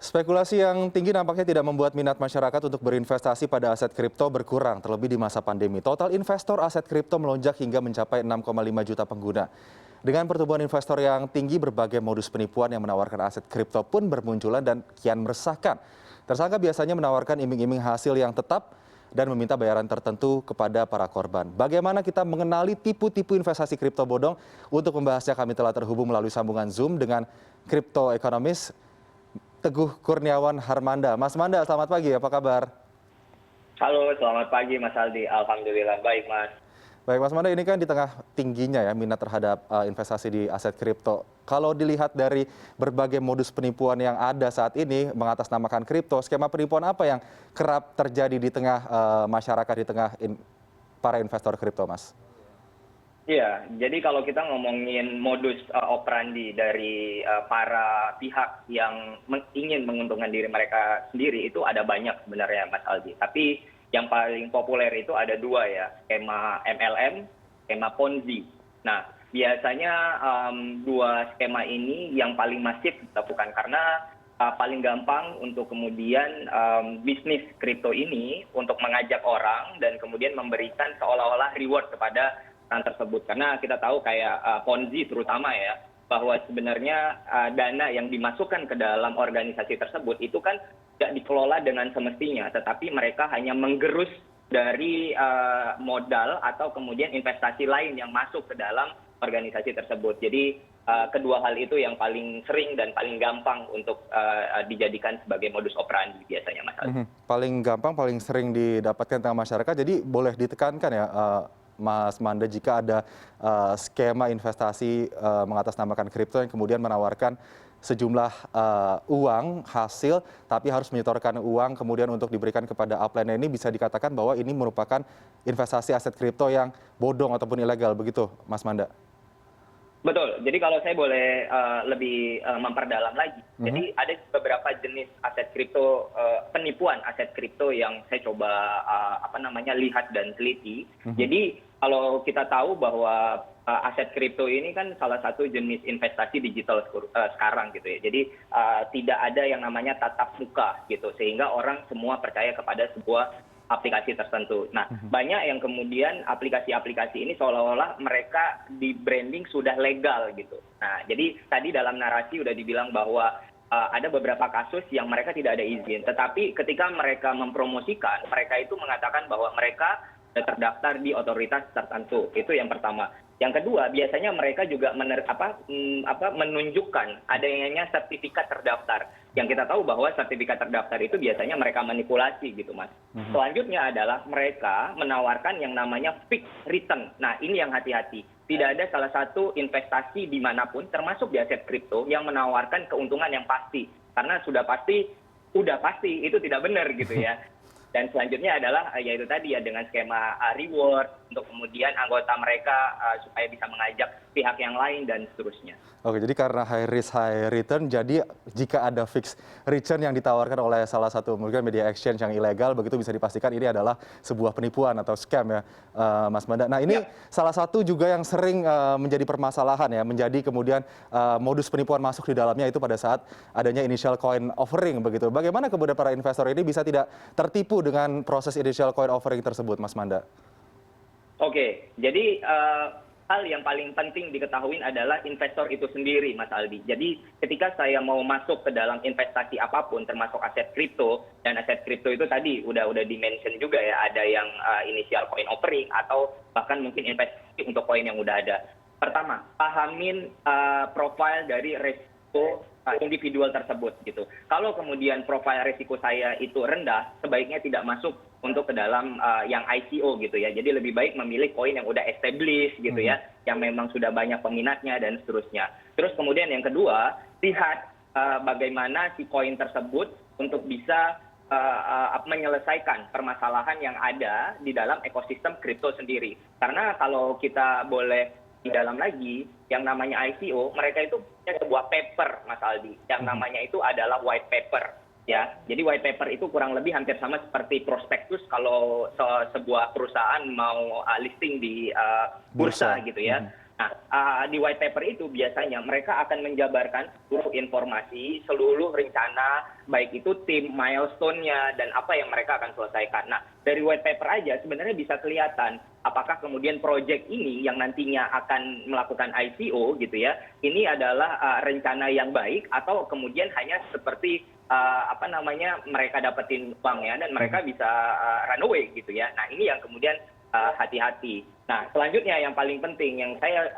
Spekulasi yang tinggi nampaknya tidak membuat minat masyarakat untuk berinvestasi pada aset kripto berkurang, terlebih di masa pandemi. Total investor aset kripto melonjak hingga mencapai 6,5 juta pengguna. Dengan pertumbuhan investor yang tinggi, berbagai modus penipuan yang menawarkan aset kripto pun bermunculan dan kian meresahkan. Tersangka biasanya menawarkan iming-iming hasil yang tetap dan meminta bayaran tertentu kepada para korban. Bagaimana kita mengenali tipu-tipu investasi kripto bodong? Untuk membahasnya kami telah terhubung melalui sambungan Zoom dengan kripto ekonomis Teguh Kurniawan Harmanda. Mas Manda, selamat pagi, apa kabar? Halo, selamat pagi Mas Aldi. Alhamdulillah baik Mas. Baik Mas Manda, ini kan di tengah tingginya ya minat terhadap investasi di aset kripto. Kalau dilihat dari berbagai modus penipuan yang ada saat ini mengatasnamakan kripto, skema penipuan apa yang kerap terjadi di tengah masyarakat, di tengah para investor kripto, Mas? Iya, jadi kalau kita ngomongin modus operandi dari para pihak yang ingin menguntungkan diri mereka sendiri itu ada banyak sebenarnya Mas Aldi. Tapi yang paling populer itu ada dua ya, skema MLM, skema Ponzi. Nah, biasanya dua skema ini yang paling masif dilakukan karena paling gampang untuk kemudian bisnis kripto ini untuk mengajak orang dan kemudian memberikan seolah-olah reward kepada orang tersebut. Karena kita tahu kayak Ponzi terutama ya, bahwa sebenarnya dana yang dimasukkan ke dalam organisasi tersebut itu kan tidak dikelola dengan semestinya, tetapi mereka hanya menggerus dari modal atau kemudian investasi lain yang masuk ke dalam organisasi tersebut. Jadi kedua hal itu yang paling sering dan paling gampang untuk dijadikan sebagai modus operandi biasanya Mas Ali. Paling gampang, paling sering didapatkan tengah masyarakat. Jadi boleh ditekankan ya, Mas Manda, jika ada skema investasi mengatasnamakan kripto yang kemudian menawarkan sejumlah uang hasil, tapi harus menyetorkan uang kemudian untuk diberikan kepada upline, ini bisa dikatakan bahwa ini merupakan investasi aset kripto yang bodong ataupun ilegal, begitu Mas Manda? Betul. Jadi kalau saya boleh lebih memperdalam lagi. Jadi ada beberapa jenis aset kripto, penipuan aset kripto yang saya coba lihat dan teliti. Jadi kalau kita tahu bahwa aset kripto ini kan salah satu jenis investasi digital sekarang gitu ya. Jadi tidak ada yang namanya tatap muka gitu, sehingga orang semua percaya kepada sebuah aplikasi tertentu. Nah, banyak yang kemudian aplikasi-aplikasi ini seolah-olah mereka di branding sudah legal gitu. Nah, jadi tadi dalam narasi sudah dibilang bahwa ada beberapa kasus yang mereka tidak ada izin, tetapi ketika mereka mempromosikan, mereka itu mengatakan bahwa mereka sudah terdaftar di otoritas tertentu. Itu yang pertama. Yang kedua, biasanya mereka juga menunjukkan adanya sertifikat terdaftar. Yang kita tahu bahwa sertifikat terdaftar itu biasanya mereka manipulasi gitu Mas. Selanjutnya adalah mereka menawarkan yang namanya fixed return. Nah, ini yang hati-hati. Tidak ada salah satu investasi dimanapun, termasuk di aset kripto, yang menawarkan keuntungan yang pasti. Karena sudah pasti itu tidak benar gitu ya. Dan selanjutnya adalah yaitu tadi ya, dengan skema reward untuk kemudian anggota mereka supaya bisa mengajak pihak yang lain dan seterusnya. Oke, jadi karena high risk high return, jadi jika ada fixed return yang ditawarkan oleh salah satu mungkin media exchange yang ilegal, begitu bisa dipastikan ini adalah sebuah penipuan atau scam ya, Mas Manda. Nah, ini salah satu juga yang sering menjadi permasalahan ya, menjadi kemudian modus penipuan masuk di dalamnya itu pada saat adanya initial coin offering begitu. Bagaimana kemudian para investor ini bisa tidak tertipu dengan proses initial coin offering tersebut, Mas Manda? Oke, jadi hal yang paling penting diketahui adalah investor itu sendiri, Mas Aldi. Jadi ketika saya mau masuk ke dalam investasi apapun, termasuk aset kripto, dan aset kripto itu tadi udah di-mention juga ya, ada yang initial coin offering atau bahkan mungkin investasi untuk koin yang udah ada. Pertama, pahamin profil dari resiko individual tersebut gitu. Kalau kemudian profil risiko saya itu rendah, sebaiknya tidak masuk untuk ke dalam yang ICO gitu ya. Jadi lebih baik memilih koin yang udah established gitu ya, yang memang sudah banyak peminatnya dan seterusnya. Terus kemudian yang kedua, lihat bagaimana si koin tersebut untuk bisa menyelesaikan permasalahan yang ada di dalam ekosistem kripto sendiri. Karena kalau kita boleh di dalam lagi, yang namanya ICO, mereka itu punya sebuah paper, Mas Aldi. Yang namanya itu adalah white paper. Ya, jadi white paper itu kurang lebih hampir sama seperti prospektus kalau sebuah perusahaan mau listing di bursa gitu ya. Nah, di white paper itu biasanya mereka akan menjabarkan seluruh informasi, seluruh rencana, baik itu tim, milestone-nya, dan apa yang mereka akan selesaikan. Nah, dari white paper aja sebenarnya bisa kelihatan apakah kemudian proyek ini yang nantinya akan melakukan ICO gitu ya, ini adalah rencana yang baik atau kemudian hanya seperti mereka dapetin uangnya dan mereka bisa runaway gitu ya. Nah, ini yang kemudian hati-hati. Nah, selanjutnya yang paling penting yang saya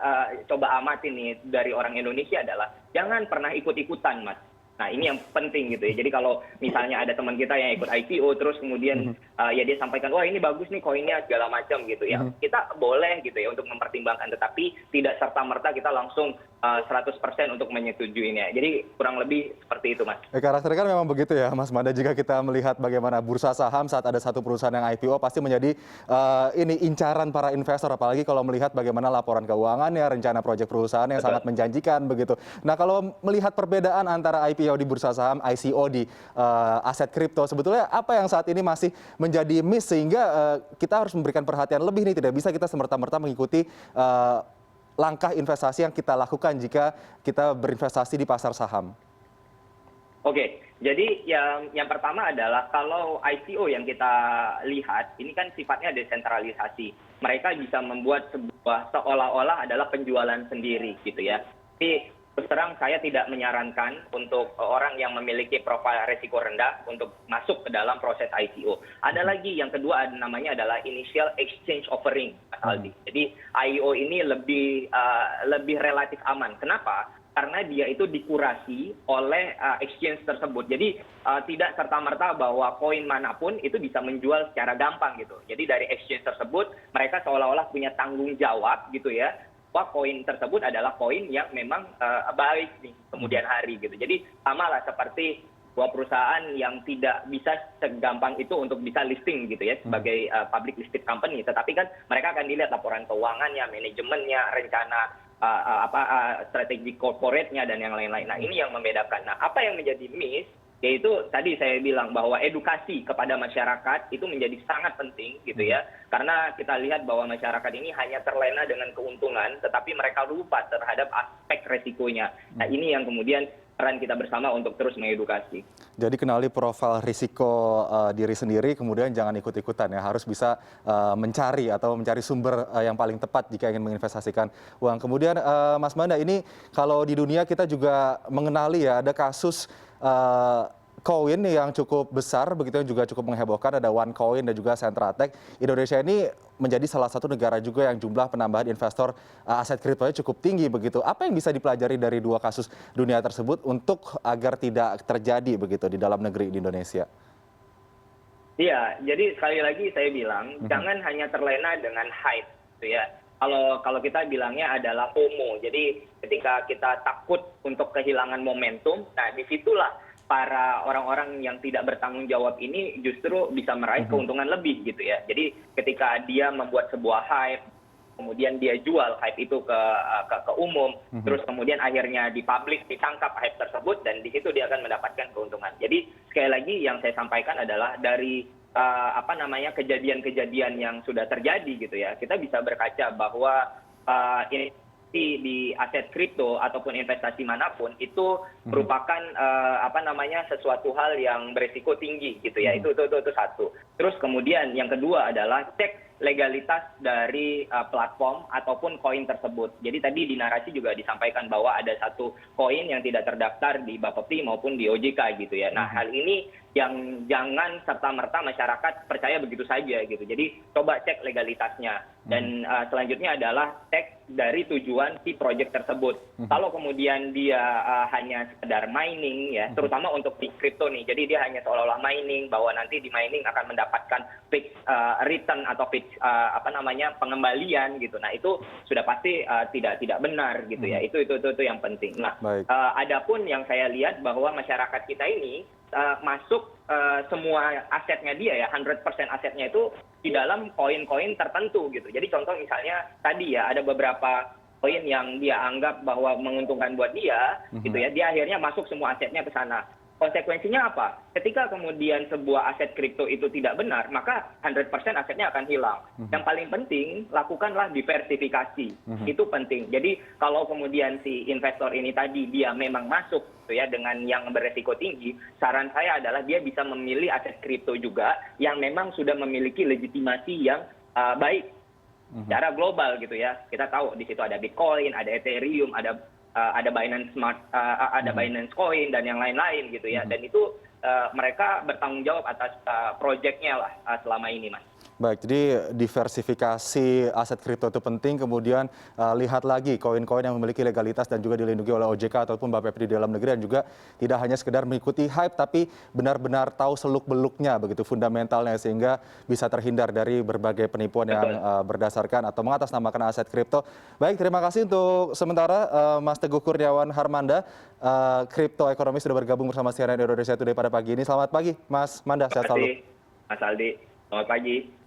coba amati nih dari orang Indonesia adalah jangan pernah ikut-ikutan, Mas. Nah, ini yang penting gitu ya. Jadi kalau misalnya ada teman kita yang ikut IPO terus kemudian ya dia sampaikan, wah ini bagus nih koinnya segala macam gitu ya. Kita boleh gitu ya untuk mempertimbangkan, tetapi tidak serta-merta kita langsung 100% untuk menyetujuinya. Jadi kurang lebih seperti itu, Mas. Karakternya kan memang begitu ya, Mas Manda. Jika kita melihat bagaimana bursa saham saat ada satu perusahaan yang IPO pasti menjadi ini incaran para investor, apalagi kalau melihat bagaimana laporan keuangannya, rencana proyek perusahaan yang sangat menjanjikan begitu. Nah, kalau melihat perbedaan antara IPO di bursa saham, ICO di aset kripto, sebetulnya apa yang saat ini masih menjadi miss sehingga kita harus memberikan perhatian lebih nih, tidak bisa kita semerta-merta mengikuti langkah investasi yang kita lakukan jika kita berinvestasi di pasar saham. Oke, jadi yang pertama adalah kalau ICO yang kita lihat, ini kan sifatnya desentralisasi. Mereka bisa membuat sebuah seolah-olah adalah penjualan sendiri gitu ya. Tapi terus terang saya tidak menyarankan untuk orang yang memiliki profil risiko rendah untuk masuk ke dalam proses ICO. Ada lagi yang kedua namanya adalah initial exchange offering, Mas Aldi. Jadi ICO ini lebih relatif aman. Kenapa? Karena dia itu dikurasi oleh exchange tersebut. Jadi tidak serta-merta bahwa koin manapun itu bisa menjual secara gampang gitu. Jadi dari exchange tersebut mereka seolah-olah punya tanggung jawab gitu ya, bahwa koin tersebut adalah koin yang memang baik nih kemudian hari gitu. Jadi samalah seperti sebuah perusahaan yang tidak bisa segampang itu untuk bisa listing gitu ya sebagai public listed company. Tetapi kan mereka akan dilihat laporan keuangannya, manajemennya, rencana strategi corporate-nya dan yang lain-lain. Nah, ini yang membedakan. Nah, apa yang menjadi miss yaitu tadi saya bilang bahwa edukasi kepada masyarakat itu menjadi sangat penting gitu ya. Karena kita lihat bahwa masyarakat ini hanya terlena dengan keuntungan, tetapi mereka lupa terhadap aspek resikonya. Nah, ini yang kemudian peran kita bersama untuk terus mengedukasi. Jadi kenali profil risiko diri sendiri, kemudian jangan ikut-ikutan ya. Harus bisa mencari atau mencari sumber yang paling tepat jika ingin menginvestasikan uang. Kemudian Mas Manda, ini kalau di dunia kita juga mengenali ya, ada kasus koin yang cukup besar, begitu yang juga cukup menghebohkan, ada OneCoin dan juga Centratec. Indonesia ini menjadi salah satu negara juga yang jumlah penambahan investor aset kriptonya cukup tinggi begitu. Apa yang bisa dipelajari dari dua kasus dunia tersebut untuk agar tidak terjadi begitu di dalam negeri di Indonesia? Iya, jadi sekali lagi saya bilang jangan hanya terlena dengan hype gitu ya. Kalau kita bilangnya adalah FOMO. Jadi ketika kita takut untuk kehilangan momentum, nah disitulah para orang-orang yang tidak bertanggung jawab ini justru bisa meraih keuntungan lebih gitu ya. Jadi ketika dia membuat sebuah hype, kemudian dia jual hype itu ke umum, terus kemudian akhirnya dipublish, ditangkap hype tersebut, dan di situ dia akan mendapatkan keuntungan. Jadi sekali lagi yang saya sampaikan adalah dari kejadian-kejadian yang sudah terjadi gitu ya, kita bisa berkaca bahwa ini di aset kripto ataupun investasi manapun itu merupakan sesuatu hal yang berisiko tinggi gitu ya. Itu satu. Terus kemudian yang kedua adalah cek legalitas dari platform ataupun koin tersebut. Jadi tadi di narasi juga disampaikan bahwa ada satu koin yang tidak terdaftar di Bapepti maupun di OJK gitu ya. Nah, hal ini yang jangan serta-merta masyarakat percaya begitu saja gitu. Jadi coba cek legalitasnya. Dan selanjutnya adalah cek dari tujuan si proyek tersebut. Kalau kemudian dia hanya sekedar mining ya, terutama untuk di kripto nih. Jadi dia hanya seolah-olah mining, bahwa nanti di mining akan mendapatkan fixed return atau fixed pengembalian gitu. Nah, itu sudah pasti tidak benar gitu ya. Itu yang penting. Nah, adapun yang saya lihat bahwa masyarakat kita ini masuk semua asetnya dia ya, 100% asetnya itu di dalam koin-koin tertentu gitu. Jadi contoh misalnya tadi ya, ada beberapa koin yang dia anggap bahwa menguntungkan buat dia gitu ya, dia akhirnya masuk semua asetnya ke sana. konsekuensinya apa? Ketika kemudian sebuah aset kripto itu tidak benar, maka 100% asetnya akan hilang. Yang paling penting, lakukanlah diversifikasi. Itu penting. Jadi kalau kemudian si investor ini tadi dia memang masuk gitu ya dengan yang beresiko tinggi, saran saya adalah dia bisa memilih aset kripto juga yang memang sudah memiliki legitimasi yang baik secara global gitu ya. Kita tahu di situ ada Bitcoin, ada Ethereum, ada Binance Smart, ada Binance Coin dan yang lain-lain gitu ya. Dan itu mereka bertanggung jawab atas proyeknya lah selama ini, Mas. Baik, jadi diversifikasi aset kripto itu penting, kemudian lihat lagi koin-koin yang memiliki legalitas dan juga dilindungi oleh OJK ataupun Bapepti di dalam negeri, dan juga tidak hanya sekedar mengikuti hype, tapi benar-benar tahu seluk-beluknya begitu fundamentalnya, sehingga bisa terhindar dari berbagai penipuan yang berdasarkan atau mengatasnamakan aset kripto. Baik, terima kasih untuk sementara Mas Teguh Kurniawan Harmanda, kripto ekonomi, sudah bergabung bersama CNN Indonesia Today pada pagi ini. Selamat pagi, Mas Manda, sehat Terima selalu. kasih, Mas Aldi. Selamat pagi.